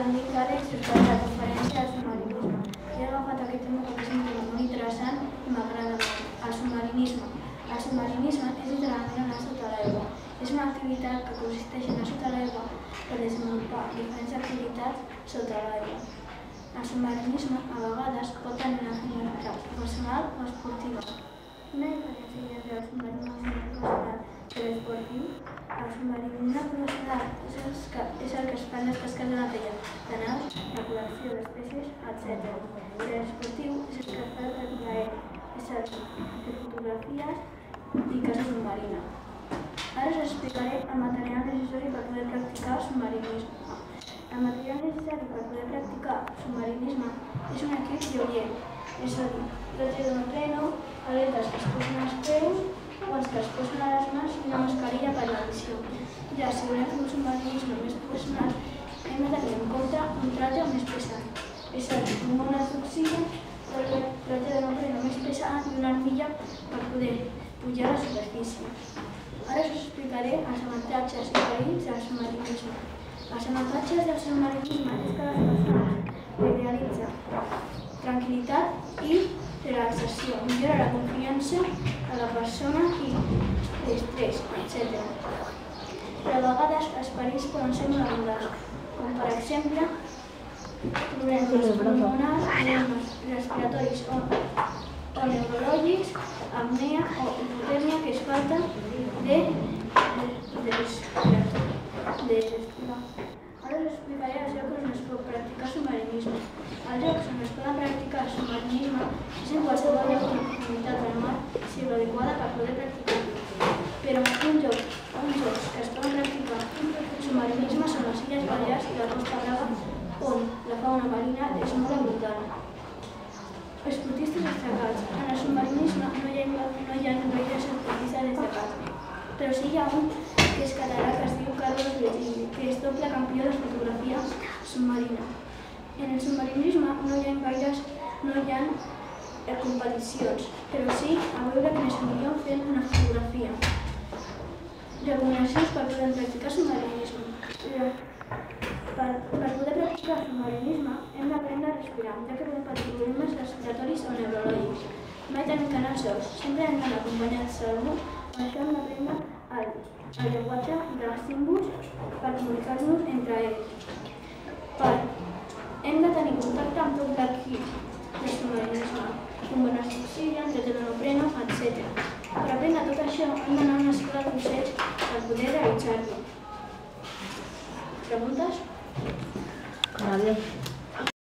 l'únic càrrec per la conferència del submarinisme. Jo he agafat aquest tema perquè és un tema molt interessant i m'agrada molt. El submarinisme. El submarinisme és literalment anar sota l'aigua. És una activitat que consisteix en anar sota l'aigua per desenvolupar diferents activitats sota l'aigua. El submarinisme a vegades pot tenir una finalitat personal o esportiva. Una diferència entre el submarinisme professional i l'esportiu. El submarinisme professional és el que es fan les tasques de neteja de naus, la col·lecció d'espècies, etc. I l'esportiu és el que es fa de aeri, és el de fotografies i caça submarina. Ara us explicaré el material necessari per poder practicar el submarinisme. El material necessari per poder practicar submarinisme és un equip lleuger, és a dir, traje de neopreno, aletes que es posen als peus o els que es posen a les mans i una mascarilla per a la visió. Ja, si volem fer un submarinisme més professional, hem de tenir en compte un traje més pesat, és a dir, un gonat d'oxigen, un traje de neopreno més pesat i una armilla per poder pujar a la superfície. Ara us explicaré els avantatges i perills del submarinisme. Els avantatges del submarinisme és que les persones realitzen tranquil·litat i relaxació, millora la confiança de la persona i l'estrès, etc. Però a vegades els perills poden ser molt abundants, com per exemple problemes pulmonars, problemes respiratoris o neurològics, apnea o hipotèrmia, que és falta de respirar. Ara us explicaré els llocs on es pot practicar submarinisme. Els llocs on es poden practicar submarinisme és en qualsevol lloc d'una comunitat del mar sigui adequada per poder practicar-lo. Però uns llocs que es poden practicar submarinisme són les Illes Balears i la Costa Brava, on la fauna marina és molt abundant. Esportistes destacats. En el submarinisme no hi ha gaires esportistes destacats, però sí hi ha un que és català que es diu Carlos Virgili, que és doble campió de fotografia submarina. En el submarinisme no hi ha competicions, però sí a veure quin és el millor fent una fotografia. Recomanacions per poder practicar submarinisme. Per poder practicar submarinisme hem d'aprendre a respirar, ja que podem patir problemes respiratoris o neurològics. Mai tenim que anar sols, sempre hem d'anar acompanyats d'algú, per això hem d'aprendre el llenguatge dels símbols per comunicar-nos entre ells. Hem de tenir contacte amb tot l'equip de submarinisme, com bones d'oxigen, traje de neopreno, etc. Per aprendre tot això hem d'anar a una escola de cursets per poder realitzar-lo. Preguntes? Adiós.